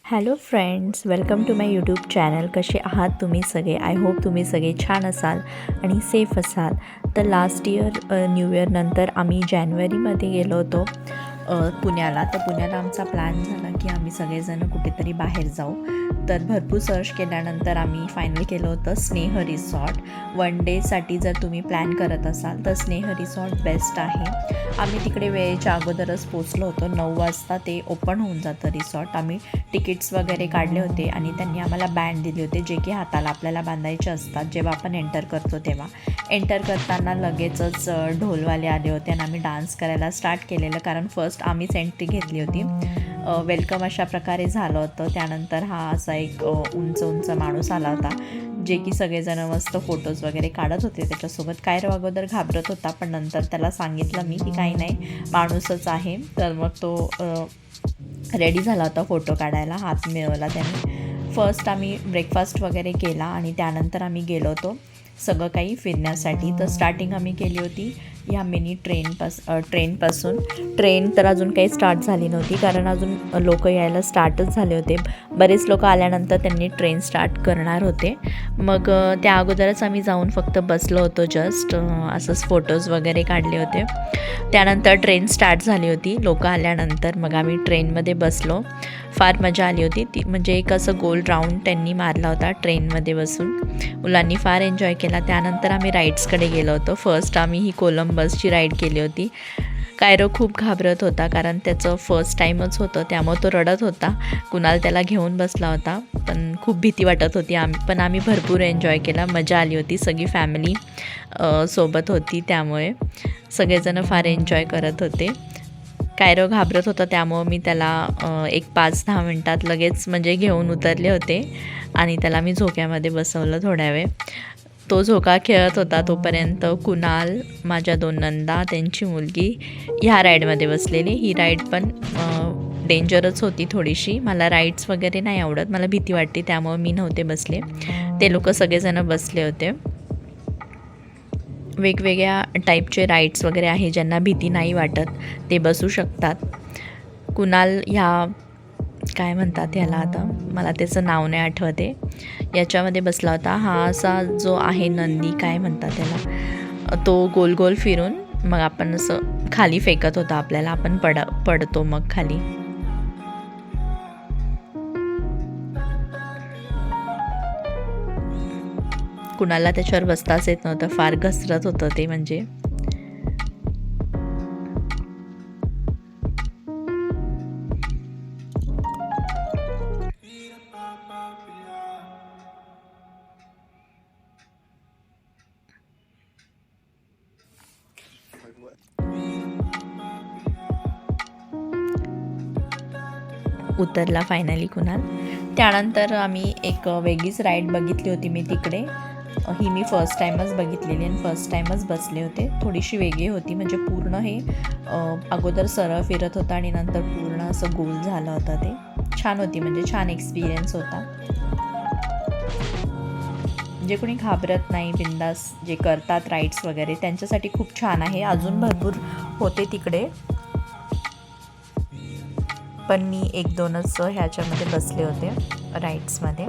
Hello friends, welcome to my YouTube channel. कसे आहात तुम्ही सगळे? आय होप तुम्ही सगळे छान असाल आणि सेफ असाल. तर लास्ट इयर न्यू इयरनंतर आम्ही जानेवारीमध्ये गेलो होतो पुण्याला. तर पुण्याला आमचा प्लॅन झाला की आम्ही सगळेजण कुठेतरी बाहेर जाऊ. तर भरपूर सर्च केल्यानंतर आम्ही फायनल केलं होतं स्नेह रिसॉर्ट. वन डेसाठी जर तुम्ही प्लॅन करत असाल तर स्नेह रिसॉर्ट बेस्ट आहे. आम्ही तिकडे वेळेच्या अगोदरच पोचलो होतो. 9 वाजता ते ओपन होऊन जातं रिसॉर्ट. आम्ही तिकीट्स वगैरे काढले होते आणि त्यांनी आम्हाला बँड दिले होते, जे की हाताला आपल्याला बांधायचे असतात जेव्हा आपण एंटर करतो तेव्हा. एंटर करताना लगेचच ढोलवाले आले होते आणि आम्ही डान्स करायला स्टार्ट केलेलं, कारण फर्स्ट आम्हीच एंट्री घेतली होती. वेलकम अशा प्रकारे झालं होतं. त्यानंतर हा असा एक उंच माणूस आला होता, जे की सगळेजण मस्त फोटोज वगैरे काढत होते त्याच्यासोबत. कायरो अगोदर घाबरत होता, पण नंतर त्याला सांगितलं मी की काही नाही, माणूसच आहे. तर मग तो रेडी झाला होता फोटो काढायला. हात मिळवला त्याने. फर्स्ट आम्ही ब्रेकफास्ट वगैरे केला आणि त्यानंतर आम्ही गेलो होतो सगळं काही फिरण्यासाठी. तर स्टार्टिंग आम्ही केली होती ह्या मिनी ट्रेनपासून. ट्रेन तर अजून काही स्टार्ट झाली नव्हती, कारण अजून लोक यायला स्टार्टच झाले होते. बरेच लोक आल्यानंतर त्यांनी ट्रेन स्टार्ट करणार होते. मग त्या अगोदरच आम्ही जाऊन फक्त बसलो होतो, जस्ट असंच फोटोज वगैरे काढले होते. त्यानंतर ट्रेन स्टार्ट झाली होती. लोक आल्यानंतर मग आम्ही ट्रेनमध्ये बसलो. फार मजा आली होती ती. म्हणजे एक असं गोल राऊंड त्यांनी मारला होता ट्रेनमध्ये बसून. मुलांनी फार एन्जॉय केला. त्यानंतर आम्ही राईड्सकडे गेलो होतो. फर्स्ट आम्ही ही कोलंबसची राईड केली होती. कायरो खूप घाबरत होता, कारण त्याचं फर्स्ट टाईमच होतं, त्यामुळे तो रडत होता. कुणाल त्याला घेऊन बसला होता, पण खूप भीती वाटत होती. आम्ही भरपूर एन्जॉय केला. मजा आली होती. सगळी फॅमिली सोबत होती, त्यामुळे सगळेजण फार एन्जॉय करत होते. कायरो घाबरत होता, त्यामुळं मी त्याला एक 5-10 मिनटात लगेच म्हणजे घेऊन उतरले होते आणि त्याला मी झोक्यामध्ये बसवलं थोड्या वेळ. तो झोका खेळत होता तोपर्यंत कुणाल, माझ्या 2 नंदा, त्यांची मुलगी ह्या राईडमध्ये बसलेली. ही राईड पण डेंजरच होती थोडीशी. मला राईड्स वगैरे नाही आवडत, मला भीती वाटते, त्यामुळे मी नव्हते बसले. ते लोक सगळेजण बसले होते. वेगवेगळ्या टाईपचे राईड्स वगैरे आहे, ज्यांना भीती नाही वाटत ते बसू शकतात. कुणाल ह्या काय म्हणतात ह्याला, आता मला त्याचं नाव नाही आठवते, याच्यामध्ये बसला होता. हा असा जो आहे नंदी, काय म्हणतात त्याला, तो गोल गोल फिरून मग आपण असं खाली फेकत होता आपल्याला, आपण पडतो मग खाली. कुणाला त्याच्यावर बसताच येत नव्हतं, फार घसरत होतं ते. म्हणजे उतरला फायनली कुणाल. त्यानंतर आम्ही एक वेगळीच राईड बघितली होती मी तिकडे. ही मी फर्स्ट टाईमच बघितलेली आणि फर्स्ट टाईमच बसले होते. थोडीशी वेगळी होती, म्हणजे पूर्ण हे अगोदर सरळ फिरत होता आणि नंतर पूर्ण असं गोल झालं होतं. ते छान होती, म्हणजे छान एक्सपिरियन्स होता. जे कोणी घाबरत नाही, बिंदास जे करतात राईड्स वगैरे, त्यांच्यासाठी खूप छान आहे. अजून भरपूर होते तिकडे, पण मी 1-2च ह्याच्यामध्ये बसले होते राईड्समध्ये.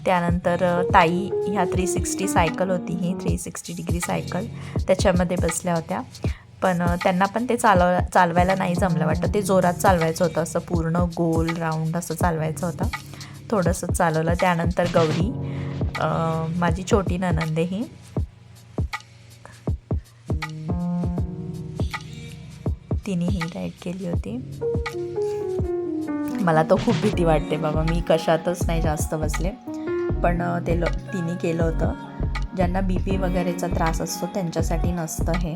त्यानंतर ताई ह्या 360 सायकल होती, ही 360 डिग्री सायकल, त्याच्यामध्ये बसल्या होत्या. पण त्यांना पण ते चालवायला नाही जमलं वाटतं. ते जोरात चालवायचं होतं, असं पूर्ण गोल राऊंड असं चालवायचं होतं. थोडंसं चालवलं. त्यानंतर गौरी, माझी छोटी नणंद ही, तिने ही राईड केली होती. मला तो खूप भीती वाटते बाबा, मी कशातच नाही जास्त बसले, पण तिने केलं होतं. ज्यांना BP वगैरेचा त्रास असतो त्यांच्यासाठी नसतं हे.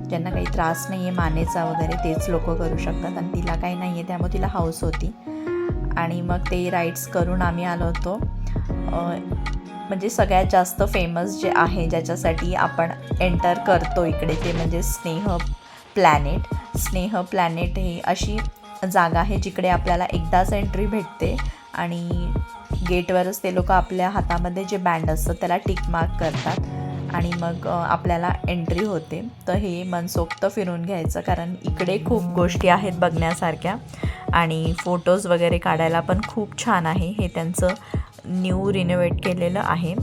ज्यांना काही त्रास नाही आहे मानेचा वगैरे, तेच लोक करू शकतात, आणि तिला काही नाही आहे, त्यामुळे तिला हौस होती. आणि मग ते राईड्स करून आम्ही आलो होतो म्हणजे सगळ्यात जास्त फेमस जे आहे, ज्याच्यासाठी आपण एंटर करतो इकडे, ते म्हणजे स्नेह प्लॅनेट ही अशी जागा आहे जिकडे आपल्याला एकदाच एंट्री भेटते आणि गेटवरच ते लोक आपल्या हातामध्ये जे बँड असतं त्याला टिक मार्क करतात आणि मग आपल्याला एंट्री होते. तर हे मनसोक्त फिरून घ्यायचं, कारण इकडे खूप गोष्टी आहेत बघण्यासारख्या आणि फोटोज वगैरे काढायला पण खूप छान आहे. हे त्यांचं न्यू रिनोव्हेट केलेलं आहे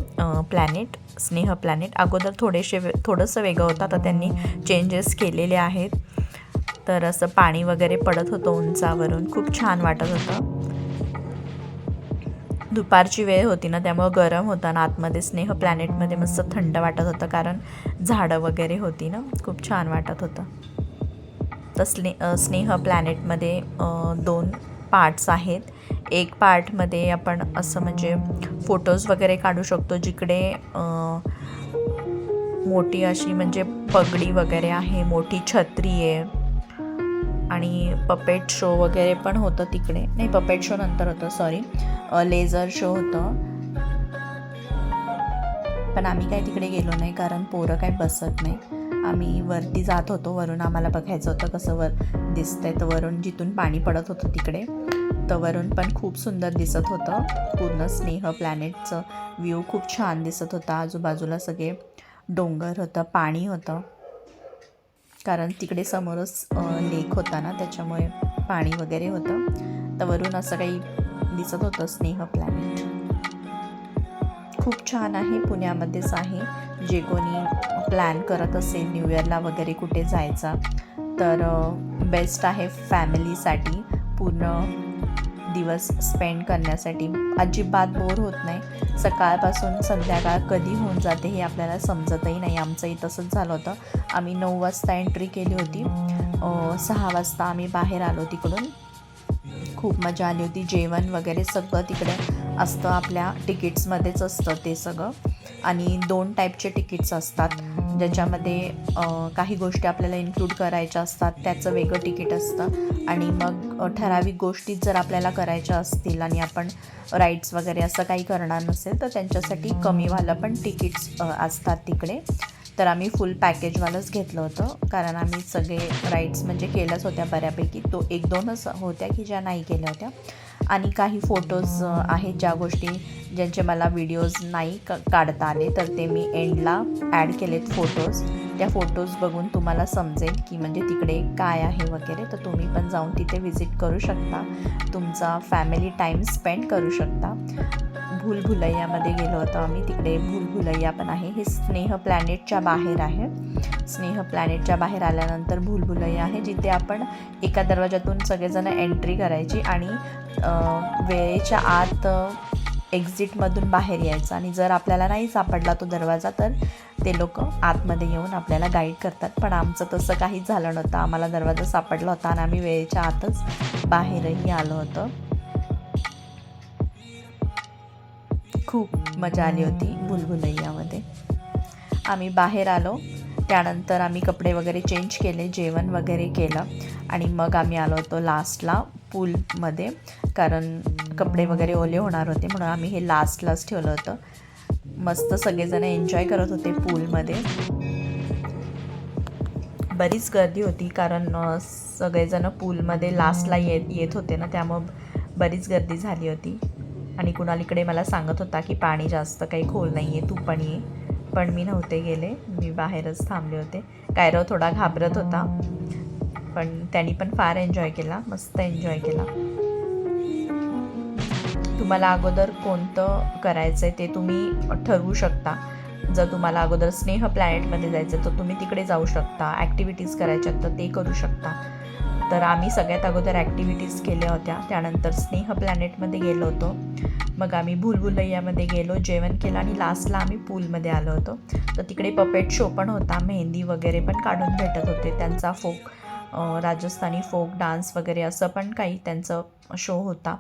प्लॅनेट, स्नेह प्लॅनेट. अगोदर थोडंसं वेगळं होतं, आता त्यांनी चेंजेस केलेले आहेत. तर असं पाणी वगैरे पडत होतं उंचावरून, खूप छान वाटत होतं. दुपारची वेळ होती ना, त्यामुळं गरम होतं ना आतमध्ये. स्नेह प्लॅनेटमध्ये मस्त थंड वाटत होतं, कारण झाडं वगैरे होती ना, खूप छान वाटत होतं. तर स्नेह प्लॅनेटमध्ये 2 पार्ट्स आहेत. एक पार्टमध्ये आपण असं म्हणजे फोटोज वगैरे काढू शकतो, जिकडे मोठी अशी म्हणजे पगडी वगैरे आहे, मोठी छत्री आहे आणि पपेट शो वगैरे पण होतं तिकडे. नाही, पपेट शो नंतर होतं, सॉरी, लेझर शो होतं. पण आम्ही काय तिकडे गेलो नाही, कारण पोरं काय बसत नाही. आम्ही वरती जात होतो, वरून आम्हाला बघायचं होतं कसं वर दिसतंय. तर वरून जिथून पाणी पडत होतं तिकडे, तर वरून पण खूप सुंदर दिसत होतं. पूर्ण स्नेह प्लॅनेटचं व्ह्यू खूप छान दिसत होता. आजूबाजूला सगळे डोंगर होतं, पाणी होतं, कारण तिकडे समोरच लेक होता ना, त्याच्यामुळे पाणी वगैरे होतं. तर वरून असं काही दिसत होतं स्नेह प्लॅनेट. खूप छान आहे, पुण्यामध्येच आहे. जे कोणी प्लॅन करत असेल न्यू इयरला वगैरे कुठे जायचा, तर बेस्ट आहे फॅमिलीसाठी. पूर्ण दिवस स्पेंड करण्यासाठी अजिबात बोर होत नाही. सकाळपासून संध्याकाळ कधी होऊन जाते हे आपल्याला समजतही नाही. आमचंही तसंच झालं होतं. आम्ही 9 वाजता एंट्री केली होती, 6 वाजता आम्ही बाहेर आलो तिकडून. खूप मजा आली होती. जेवण वगैरे सगळं तिकडे असतं, आपल्या तिकीट्समध्येच असतं ते सगळं. आणि 2 टाईपचे तिकीट्स असतात, ज्याच्यामध्ये काही गोष्टी आपल्याला इन्क्लूड करायच्या असतात, त्याचं वेगळं तिकीट असतं. आणि मग ठराविक गोष्टी जर आपल्याला करायच्या असतील आणि आपण राईड्स वगैरे असं काही करणार नसेल, तर त्यांच्यासाठी कमीवालं पण तिकीट्स असतात तिकडे. तर आम्ही फुल पॅकेजवालंच घेतलं होतं, कारण आम्ही सगळे राईड्स म्हणजे केल्याच होत्या बऱ्यापैकी. 1-2च होत्या की ज्या नाही केल्या होत्या. आणि काही फोटोज आहेत, ज्या गोष्टी ज्यांचे मला व्हिडिओज नाही काढता आले, तर ते मी एंडला ॲड केलेत फोटोज. त्या फोटोज बघून तुम्हाला समजेल की म्हणजे तिकडे काय आहे वगैरे. तर तुम्ही पण जाऊन तिथे व्हिजिट करू शकता, तुमचा फॅमिली टाईम स्पेंड करू शकता. भूलभुलैयामध्ये गेलो होतो आम्ही, तिकडे भूलभुलैया पण आहे. हे स्नेह प्लॅनेटच्या बाहेर आहे. स्नेह प्लॅनेटच्या बाहेर आल्यानंतर भूलभुलैया आहे, जिथे आपण एका दरवाजातून सगळेजण एंट्री करायची आणि वेळेच्या आत एक्झिटमधून बाहेर यायचं. आणि जर आपल्याला नाही सापडला तो दरवाजा, तर ते लोक आतमध्ये येऊन आपल्याला गाईड करतात. पण आमचं तसं काहीच झालं नव्हतं. आम्हाला दरवाजा सापडला होता आणि आम्ही वेळेच्या आतच बाहेरही आलो होतो. खूप मजा आली होती भूलभुलैयामध्ये. आम्ही बाहेर आलो, त्यानंतर आम्ही कपडे वगैरे चेंज केले, जेवण वगैरे केलं आणि मग आम्ही आलो होतो लास्टला पूलमध्ये, कारण कपडे वगैरे ओले होणार होते, म्हणून आम्ही हे लास्टलाच ठेवलं होतं. मस्त सगळेजण एन्जॉय करत होते पूलमध्ये. बरीच गर्दी होती, कारण सगळेजण पूलमध्ये लास्टला येत होते ना, त्यामुळं बरीच गर्दी झाली होती. आणि कुणाल इकडे मला सांगत होता की पाणी जास्त काही खोल नाही आहे, तू पण ये. पण मी नव्हते गेले, मी बाहेरच थांबले होते. कायरव थोडा घाबरत होता, पण त्यांनी पण फार एन्जॉय केला, मस्त एन्जॉय केला. तुम्हाला अगोदर कोणतं करायचं आहे ते तुम्ही ठरवू शकता. जर तुम्हाला अगोदर स्नेह प्लॅनेटमध्ये जायचं तर तुम्ही तिकडे जाऊ शकता. ॲक्टिव्हिटीज करायच्या तर ते करू शकता. तर आम्ही सगळ्यात अगोदर ॲक्टिव्हिटीज केल्या होत्या, त्यानंतर स्नेह प्लॅनेटमध्ये गेलो होतो, मग आम्ही भूलभुलैयामध्ये गेलो, जेवण केलं आणि लास्टला आम्ही पूलमध्ये आलो होतो. तर तिकडे पपेट शो पण होता, मेहंदी वगैरे पण काढून भेटत होते. त्यांचा राजस्थानी फोक डान्स वगैरे असं पण काही त्यांचं शो होता.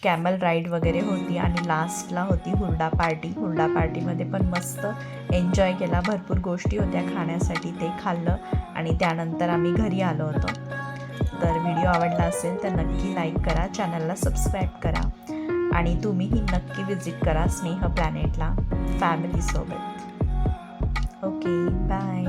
कॅमल राईड वगैरे होती आणि लास्टला होती हुरडा पार्टी. हुरडा पार्टीमध्ये पण मस्त एन्जॉय केला. भरपूर गोष्टी होत्या खाण्यासाठी, ते खाल्लं आणि त्यानंतर आम्ही घरी आलो होतो. तर व्हिडिओ आवडला असेल तर नक्की लाईक करा, चॅनलला सबस्क्राईब करा आणि तुम्हीही नक्की विजिट करा स्नेह प्लॅनेटला फॅमिलीसोबत. Okay, bye.